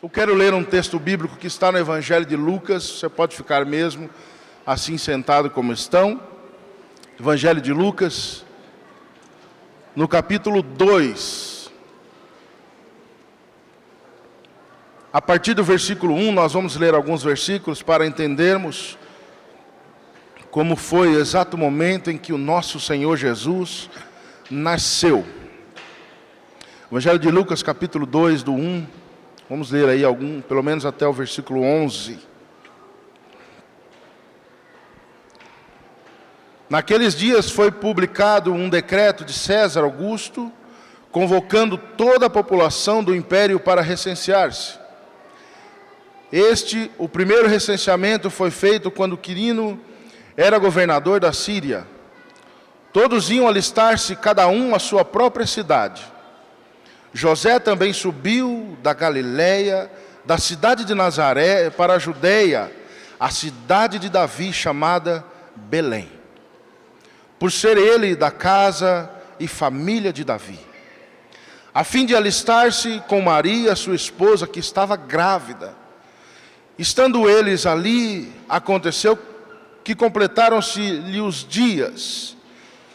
Eu quero ler um texto bíblico que está no Evangelho de Lucas. Você pode ficar mesmo assim sentado como estão. Evangelho de Lucas, no capítulo 2. A partir do versículo 1, nós vamos ler alguns versículos para entendermos como foi o exato momento em que o nosso Senhor Jesus nasceu. Evangelho de Lucas, capítulo 2, do 1. Vamos ler aí pelo menos até o versículo 11. Naqueles dias foi publicado um decreto de César Augusto, convocando toda a população do império para recensear-se. O primeiro recenseamento foi feito quando Quirino era governador da Síria. Todos iam alistar-se, cada um à sua própria cidade. José também subiu da Galiléia, da cidade de Nazaré, para a Judeia, a cidade de Davi, chamada Belém, por ser ele da casa e família de Davi, a fim de alistar-se com Maria, sua esposa, que estava grávida. Estando eles ali, aconteceu que completaram-se-lhe os dias,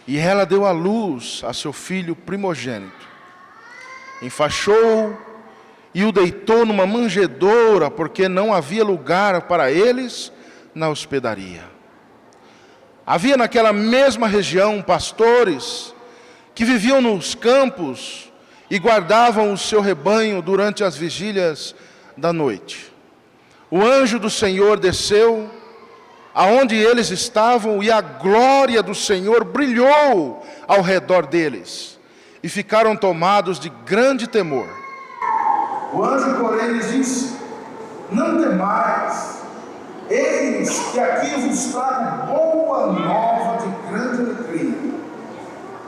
e ela deu à luz a seu filho primogênito. Enfaixou e o deitou numa manjedoura, porque não havia lugar para eles na hospedaria. Havia naquela mesma região pastores que viviam nos campos e guardavam o seu rebanho durante as vigílias da noite. O anjo do Senhor desceu aonde eles estavam, e a glória do Senhor brilhou ao redor deles, e ficaram tomados de grande temor. O anjo, porém, lhes disse: não temais, eis que aqui vos trago boa nova de grande alegria,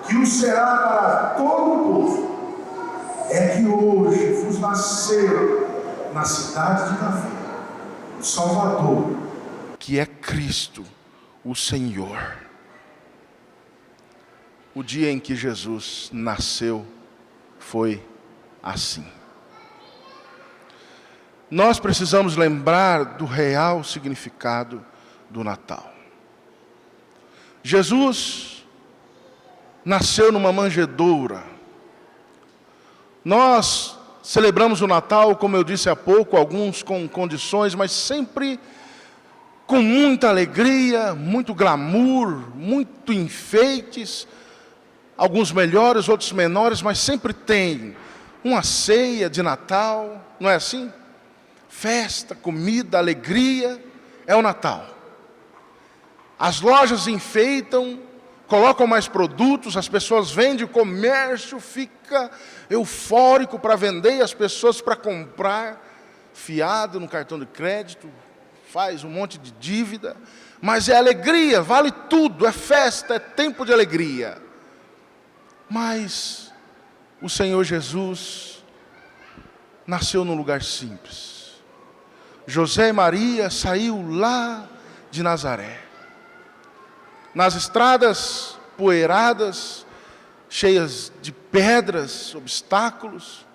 que o será para todo o povo. É que hoje vos nasceu na cidade de Davi o Salvador, que é Cristo, o Senhor. O dia em que Jesus nasceu foi assim. Nós precisamos lembrar do real significado do Natal. Jesus nasceu numa manjedoura. Nós celebramos o Natal, como eu disse há pouco, alguns com condições, mas sempre com muita alegria, muito glamour, muito enfeites, alguns melhores, outros menores, mas sempre tem uma ceia de Natal, não é assim? Festa, comida, alegria, é o Natal. As lojas enfeitam, colocam mais produtos, as pessoas vendem, o comércio fica eufórico para vender e as pessoas para comprar, fiado no cartão de crédito, faz um monte de dívida, mas é alegria, vale tudo, é festa, é tempo de alegria. Mas o Senhor Jesus nasceu num lugar simples. José e Maria saíram lá de Nazaré. Nas estradas poeiradas, cheias de pedras, obstáculos,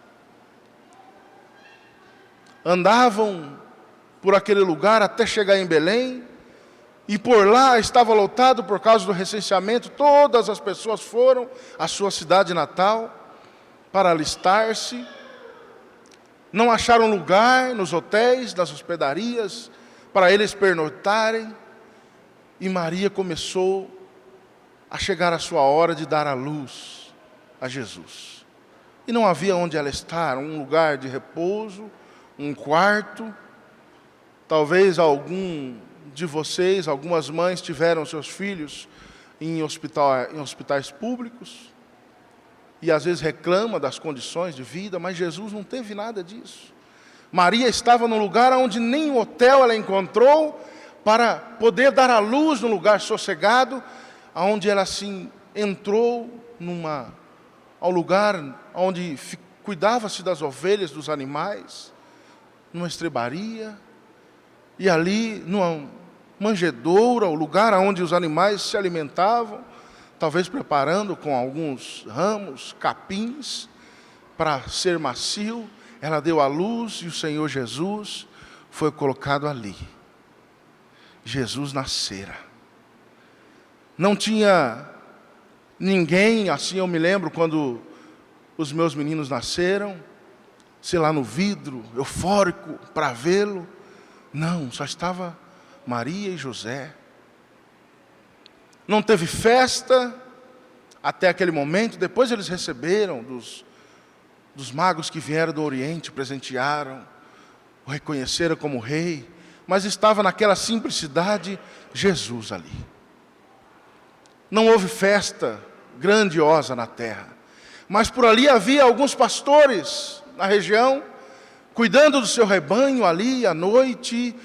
andavam por aquele lugar até chegar em Belém, e por lá estava lotado por causa do recenseamento. Todas as pessoas foram à sua cidade natal para alistar-se. Não acharam lugar nos hotéis, nas hospedarias, para eles pernoitarem. E Maria começou a chegar a sua hora de dar à luz a Jesus. E não havia onde ela estar, um lugar de repouso, um quarto. Talvez algum de vocês, algumas mães tiveram seus filhos em hospitais públicos, e às vezes reclama das condições de vida, mas Jesus não teve nada disso. Maria estava num lugar onde nem um hotel ela encontrou, para poder dar à luz num lugar sossegado, onde ela assim entrou ao lugar onde cuidava-se das ovelhas, dos animais, numa estrebaria, e ali numa manjedoura, o lugar onde os animais se alimentavam, talvez preparando com alguns ramos, capins, para ser macio. ela deu à luz e o Senhor Jesus foi colocado ali. Jesus nascera. Não tinha ninguém, assim eu me lembro quando os meus meninos nasceram, sei lá, no vidro, eufórico para vê-lo. Não, só estava Maria e José. Não teve festa até aquele momento. Depois eles receberam dos magos que vieram do Oriente, presentearam, o reconheceram como rei. Mas estava naquela simplicidade Jesus ali. Não houve festa grandiosa na terra. Mas por ali havia alguns pastores na região, cuidando do seu rebanho ali à noite,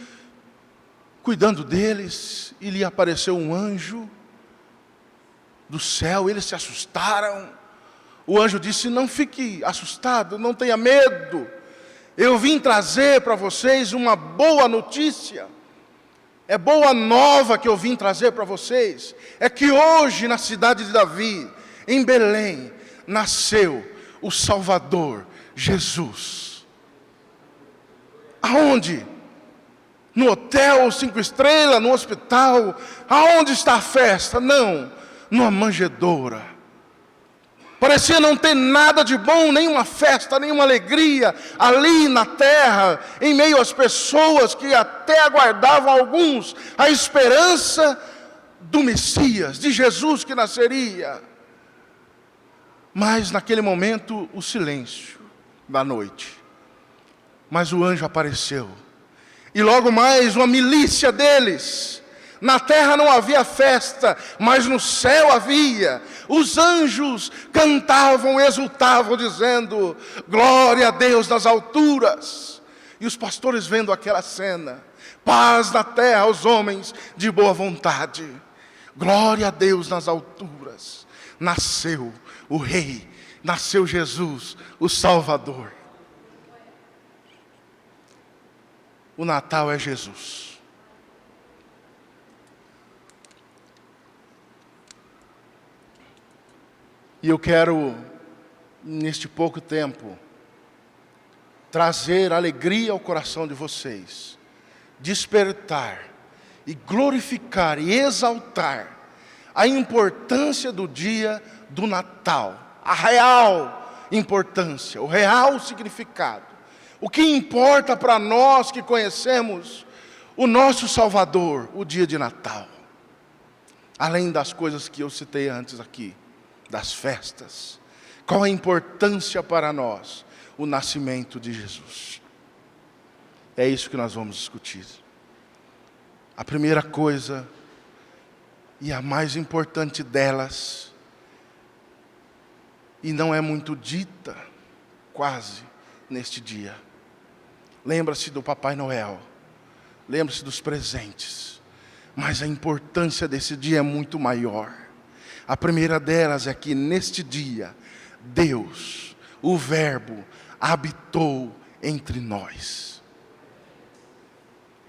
cuidando deles, e lhe apareceu um anjo do céu. Eles se assustaram. O anjo disse: não fique assustado, não tenha medo. Eu vim trazer para vocês uma boa notícia. É boa nova que eu vim trazer para vocês. É que hoje na cidade de Davi, em Belém, nasceu o Salvador, Jesus. Aonde? No hotel 5 estrelas, no hospital? Aonde está a festa? Não, numa manjedoura. Parecia não ter nada de bom, nenhuma festa, nenhuma alegria ali na terra, em meio às pessoas que até aguardavam alguns a esperança do Messias, de Jesus que nasceria. Mas naquele momento o silêncio da noite. Mas o anjo apareceu, e logo mais uma milícia deles. Na terra não havia festa, mas no céu havia. Os anjos cantavam, exultavam, dizendo: glória a Deus nas alturas. E os pastores vendo aquela cena: paz na terra aos homens de boa vontade. Glória a Deus nas alturas. Nasceu o Rei, nasceu Jesus, o Salvador. O Natal é Jesus. E eu quero, neste pouco tempo, trazer alegria ao coração de vocês, despertar e glorificar e exaltar a importância do dia do Natal, a real importância, o real significado. O que importa para nós que conhecemos o nosso Salvador, o dia de Natal. Além das coisas que eu citei antes aqui, das festas. Qual a importância para nós? O nascimento de Jesus. É isso que nós vamos discutir. A primeira coisa, e a mais importante delas, e não é muito dita, quase, neste dia. Lembra-se do Papai Noel, lembra-se dos presentes, mas a importância desse dia é muito maior. A primeira delas é que neste dia, Deus, o Verbo, habitou entre nós.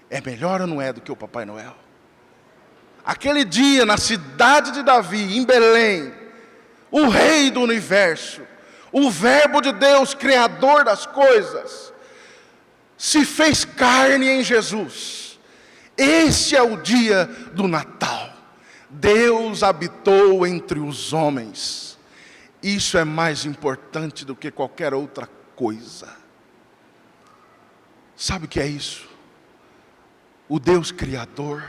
É melhor ou não é do que o Papai Noel? Aquele dia na cidade de Davi, em Belém, o Rei do Universo, o Verbo de Deus, Criador das coisas, se fez carne em Jesus. Esse é o dia do Natal. Deus habitou entre os homens. Isso é mais importante do que qualquer outra coisa. Sabe o que é isso? O Deus Criador.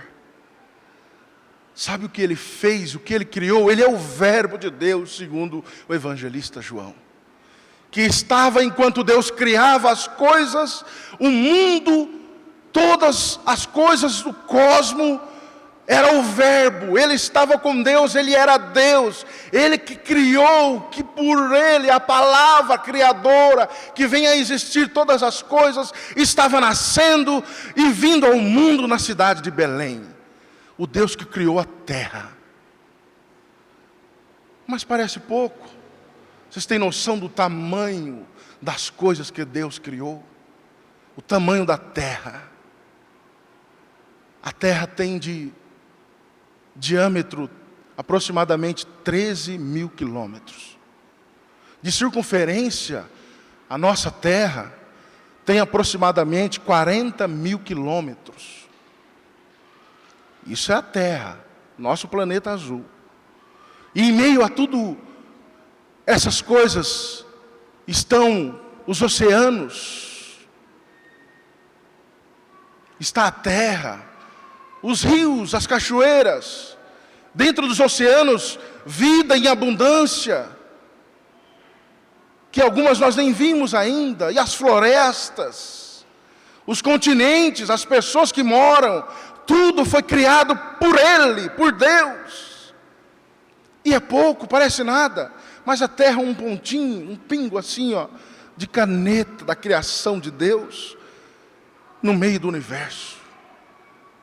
Sabe o que Ele fez, o que Ele criou? Ele é o Verbo de Deus, segundo o evangelista João. Que estava enquanto Deus criava as coisas, o mundo, todas as coisas do cosmos, era o Verbo. Ele estava com Deus, Ele era Deus. Ele que criou, que por Ele, a palavra criadora, que vem a existir todas as coisas, estava nascendo e vindo ao mundo na cidade de Belém. O Deus que criou a terra. Mas parece pouco. Vocês têm noção do tamanho das coisas que Deus criou? O tamanho da terra. A terra tem de diâmetro aproximadamente 13 mil quilômetros. De circunferência, a nossa terra tem aproximadamente 40 mil quilômetros. Isso é a Terra, nosso planeta azul. E em meio a tudo essas coisas estão os oceanos, está a terra, os rios, as cachoeiras, dentro dos oceanos, vida em abundância, que algumas nós nem vimos ainda, e as florestas, os continentes, as pessoas que moram, tudo foi criado por Ele, por Deus. E é pouco, parece nada, mas a terra é um pontinho, um pingo assim, de caneta da criação de Deus, no meio do universo.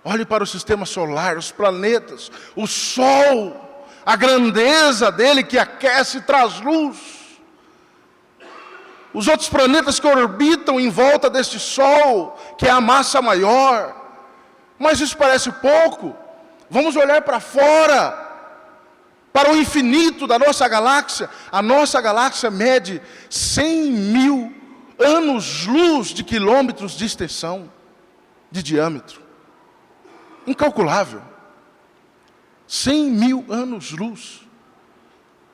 Olhe para o sistema solar, os planetas, o Sol, a grandeza dele que aquece e traz luz. Os outros planetas que orbitam em volta deste Sol, que é a massa maior. Mas isso parece pouco. Vamos olhar para fora, para o infinito da nossa galáxia. A nossa galáxia mede 100 mil anos-luz de quilômetros de extensão, de diâmetro. Incalculável. 100 mil anos-luz.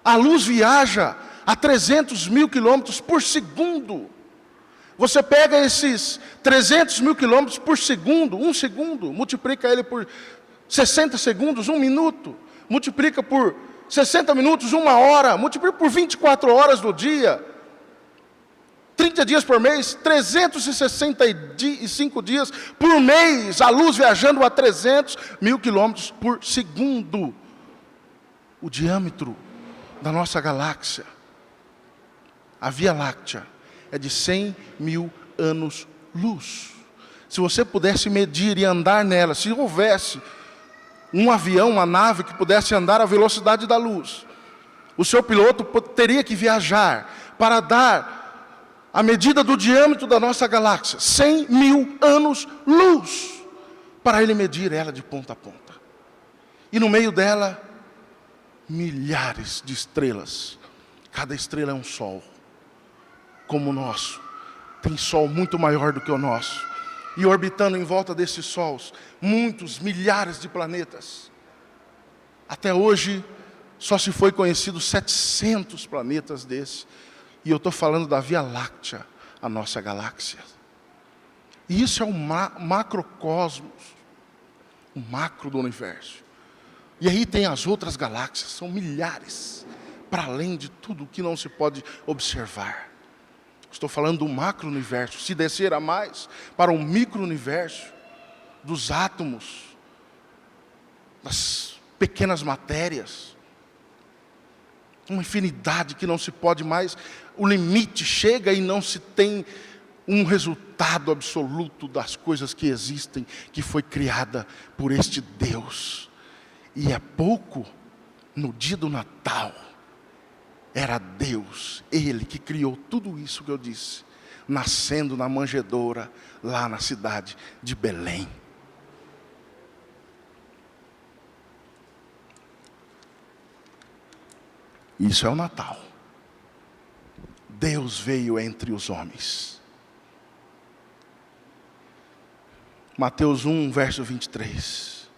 A luz viaja a 300 mil quilômetros por segundo. Você pega esses 300 mil quilômetros por segundo, um segundo, multiplica ele por 60 segundos, um minuto, multiplica por 60 minutos, uma hora, multiplica por 24 horas do dia, 30 dias por mês, 365 dias por mês, a luz viajando a 300 mil quilômetros por segundo. O diâmetro da nossa galáxia, a Via Láctea, é de 100 mil anos-luz. Se você pudesse medir e andar nela, se houvesse um avião, uma nave que pudesse andar à velocidade da luz, o seu piloto teria que viajar para dar a medida do diâmetro da nossa galáxia, 100 mil anos-luz, para ele medir ela de ponta a ponta. E no meio dela, milhares de estrelas. Cada estrela é um sol, como o nosso. Tem sol muito maior do que o nosso. E orbitando em volta desses sols, muitos, milhares de planetas. Até hoje, só se foi conhecido 700 planetas desses. E eu estou falando da Via Láctea, a nossa galáxia. E isso é um macrocosmos, o macro do universo. E aí tem as outras galáxias, são milhares, para além de tudo que não se pode observar. Estou falando do macro-universo. Se descer a mais, para o micro-universo, dos átomos, das pequenas matérias, uma infinidade que não se pode mais, o limite chega e não se tem um resultado absoluto das coisas que existem, que foi criada por este Deus. E é pouco, no dia do Natal, era Deus, Ele que criou tudo isso que eu disse, nascendo na manjedoura, lá na cidade de Belém. Isso é o Natal. Deus veio entre os homens. Mateus 1, verso 23.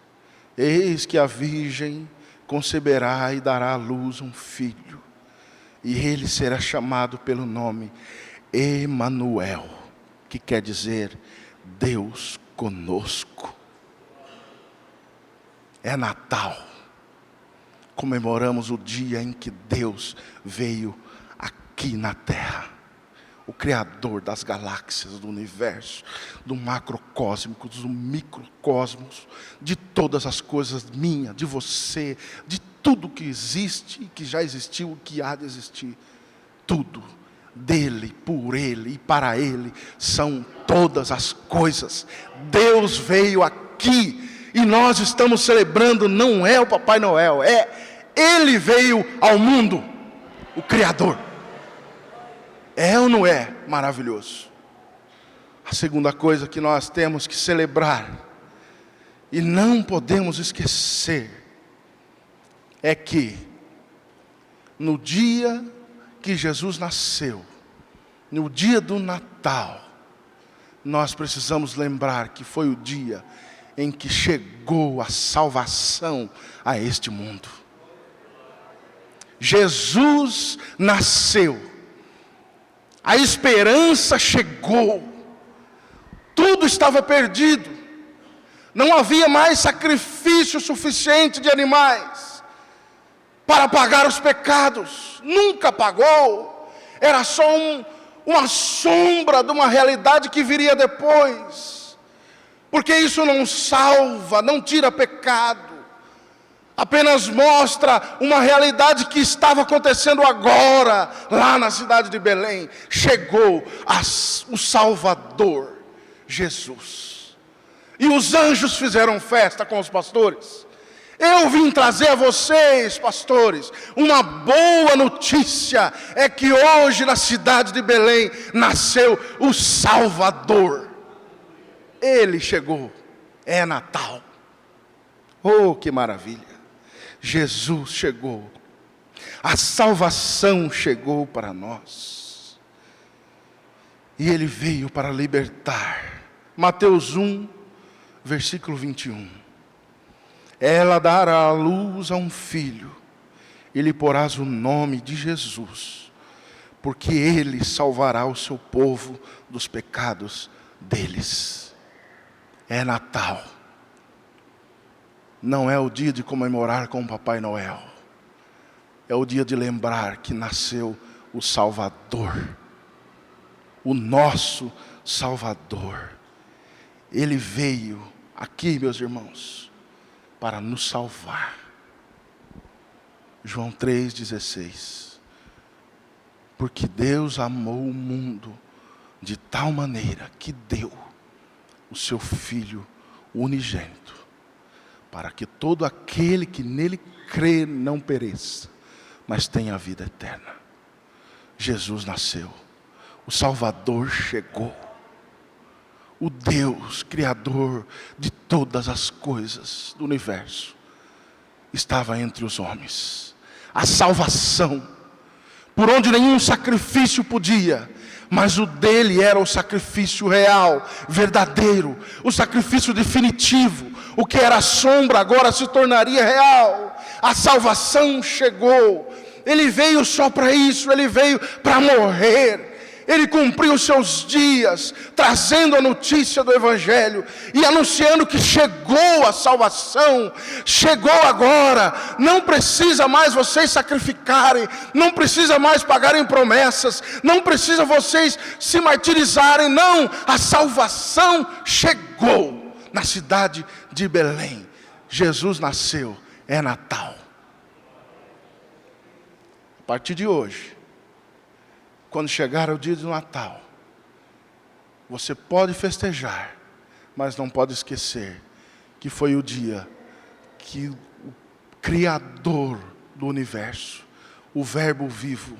Eis que a virgem conceberá e dará à luz um filho, e ele será chamado pelo nome Emanuel, que quer dizer Deus conosco. É Natal. Comemoramos o dia em que Deus veio aqui na terra. O Criador das galáxias, do universo, do macrocósmico, do microcosmos, de todas as coisas minha, de você, de tudo que existe, que já existiu, que há de existir. Tudo dele, por ele e para ele são todas as coisas. Deus veio aqui e nós estamos celebrando, não é o Papai Noel, ele veio ao mundo, o Criador. É ou não é maravilhoso? A segunda coisa que nós temos que celebrar e não podemos esquecer é que no dia que Jesus nasceu, no dia do Natal, nós precisamos lembrar que foi o dia em que chegou a salvação a este mundo. Jesus nasceu, a esperança chegou, tudo estava perdido, não havia mais sacrifício suficiente de animais para pagar os pecados, nunca pagou, era só uma sombra de uma realidade que viria depois, porque isso não salva, não tira pecado, apenas mostra uma realidade que estava acontecendo agora, lá na cidade de Belém. Chegou o Salvador, Jesus, e os anjos fizeram festa com os pastores. Eu vim trazer a vocês, pastores, uma boa notícia, é que hoje na cidade de Belém nasceu o Salvador. Ele chegou, é Natal. Oh, que maravilha! Jesus chegou, a salvação chegou para nós, e Ele veio para libertar. Mateus 1, versículo 21. Ela dará à luz a um filho, e lhe porás o nome de Jesus, porque Ele salvará o seu povo dos pecados deles. É Natal. Não é o dia de comemorar com o Papai Noel. É o dia de lembrar que nasceu o Salvador. O nosso Salvador. Ele veio aqui, meus irmãos, para nos salvar. João 3,16. Porque Deus amou o mundo de tal maneira que deu o seu Filho unigênito, para que todo aquele que nele crê não pereça, mas tenha a vida eterna. Jesus nasceu, o Salvador chegou, o Deus Criador de todas as coisas do universo estava entre os homens. A salvação, por onde nenhum sacrifício podia, mas o dele era o sacrifício real, verdadeiro, o sacrifício definitivo. O que era sombra agora se tornaria real. A salvação chegou. Ele veio só para isso, ele veio para morrer. Ele cumpriu os seus dias, trazendo a notícia do Evangelho e anunciando que chegou a salvação, chegou agora. Não precisa mais vocês sacrificarem, não precisa mais pagarem promessas, não precisa vocês se martirizarem, não. A salvação chegou na cidade de Belém. Jesus nasceu, é Natal. A partir de hoje, quando chegar o dia do Natal, você pode festejar, mas não pode esquecer que foi o dia que o Criador do universo, o Verbo vivo,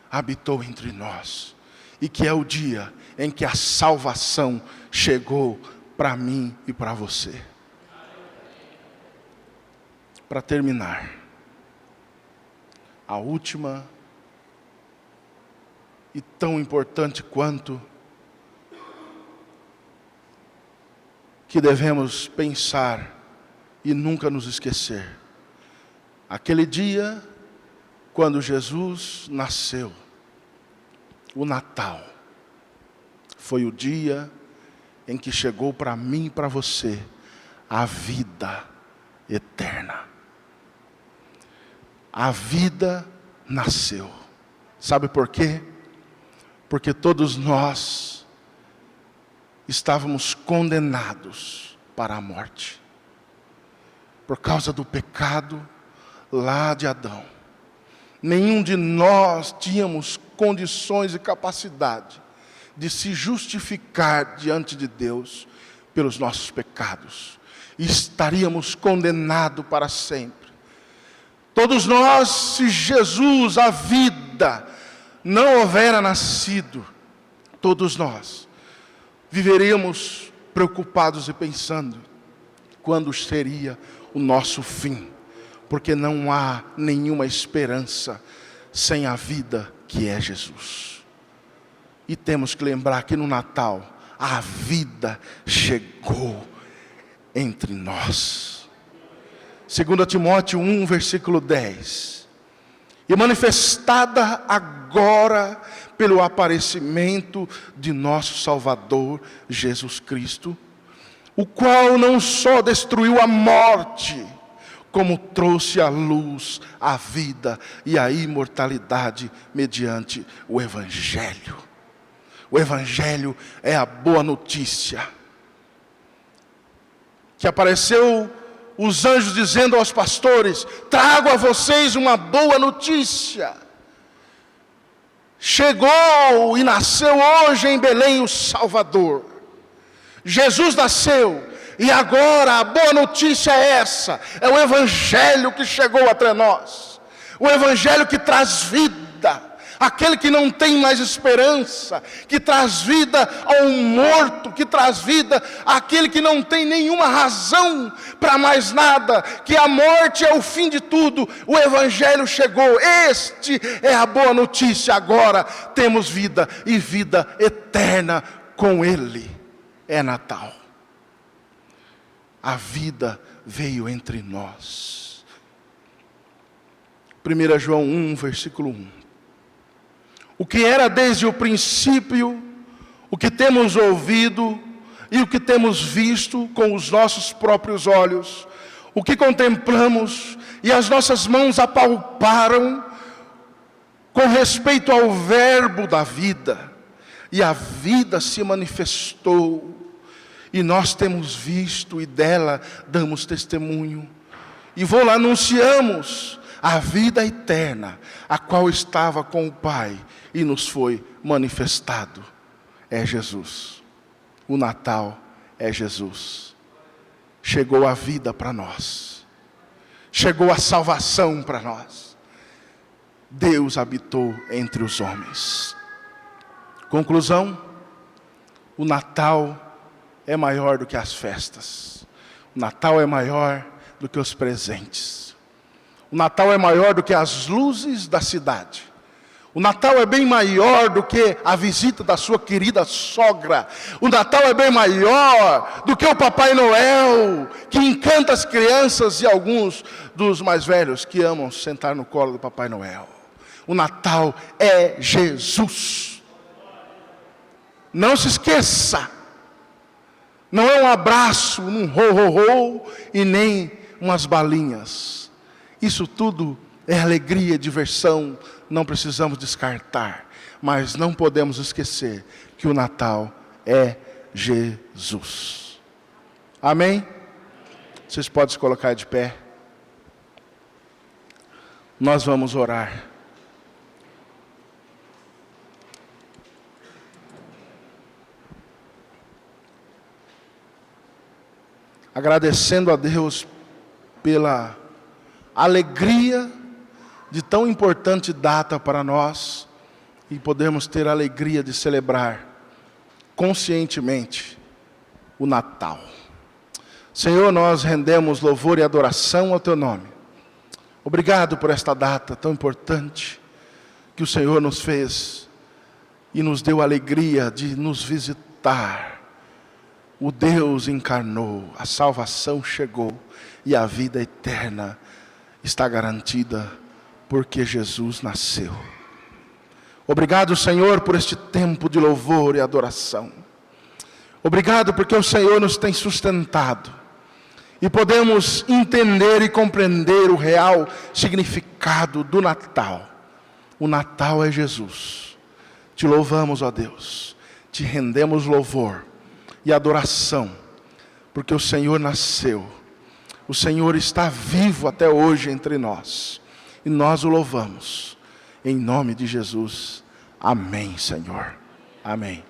habitou entre nós. E que é o dia em que a salvação chegou para mim e para você. Para terminar, a última e tão importante quanto, que devemos pensar e nunca nos esquecer. Aquele dia, quando Jesus nasceu, o Natal, foi o dia em que chegou para mim e para você a vida eterna. A vida nasceu. Sabe por quê? Porque todos nós estávamos condenados para a morte, por causa do pecado lá de Adão. Nenhum de nós tínhamos condições e capacidade de se justificar diante de Deus pelos nossos pecados. E estaríamos condenados para sempre. Todos nós, se Jesus, a vida, não houvera nascido, todos nós viveríamos preocupados e pensando quando seria o nosso fim, porque não há nenhuma esperança sem a vida que é Jesus. E temos que lembrar que no Natal a vida chegou entre nós. 2 Timóteo 1, versículo 10. E manifestada agora pelo aparecimento de nosso Salvador Jesus Cristo, o qual não só destruiu a morte, como trouxe à luz a vida e a imortalidade mediante o Evangelho. O Evangelho é a boa notícia. Que apareceu os anjos dizendo aos pastores: trago a vocês uma boa notícia. Chegou e nasceu hoje em Belém o Salvador. Jesus nasceu. E agora a boa notícia é essa: é o Evangelho que chegou até nós, o Evangelho que traz vida, aquele que não tem mais esperança, que traz vida ao morto, que traz vida àquele que não tem nenhuma razão para mais nada, que a morte é o fim de tudo. O Evangelho chegou, este é a boa notícia. Agora temos vida e vida eterna com Ele. É Natal. A vida veio entre nós. 1 João 1, versículo 1. O que era desde o princípio, o que temos ouvido e o que temos visto com os nossos próprios olhos, o que contemplamos e as nossas mãos apalparam com respeito ao verbo da vida. E a vida se manifestou. E nós temos visto e dela damos testemunho. E vou-la anunciamos a vida eterna, a qual estava com o Pai e nos foi manifestado. É Jesus. O Natal é Jesus. Chegou a vida para nós. Chegou a salvação para nós. Deus habitou entre os homens. Conclusão: o Natal é maior do que as festas. O Natal é maior do que os presentes. O Natal é maior do que as luzes da cidade. O Natal é bem maior do que a visita da sua querida sogra. O Natal é bem maior do que o Papai Noel, que encanta as crianças e alguns dos mais velhos que amam sentar no colo do Papai Noel. O Natal é Jesus. Não se esqueça. Não é um abraço, um ho-ho-ho e nem umas balinhas. Isso tudo é alegria, diversão, não precisamos descartar. Mas não podemos esquecer que o Natal é Jesus. Amém? Vocês podem se colocar de pé. Nós vamos orar. Agradecendo a Deus pela alegria de tão importante data para nós e podemos ter a alegria de celebrar conscientemente o Natal. Senhor, nós rendemos louvor e adoração ao Teu nome. Obrigado por esta data tão importante que o Senhor nos fez e nos deu a alegria de nos visitar. O Deus encarnou, a salvação chegou e a vida eterna está garantida porque Jesus nasceu. Obrigado, Senhor, por este tempo de louvor e adoração. Obrigado porque o Senhor nos tem sustentado e podemos entender e compreender o real significado do Natal. O Natal é Jesus. Te louvamos, ó Deus, te rendemos louvor e adoração, porque o Senhor nasceu, o Senhor está vivo até hoje entre nós, e nós o louvamos, em nome de Jesus, amém, Senhor, amém.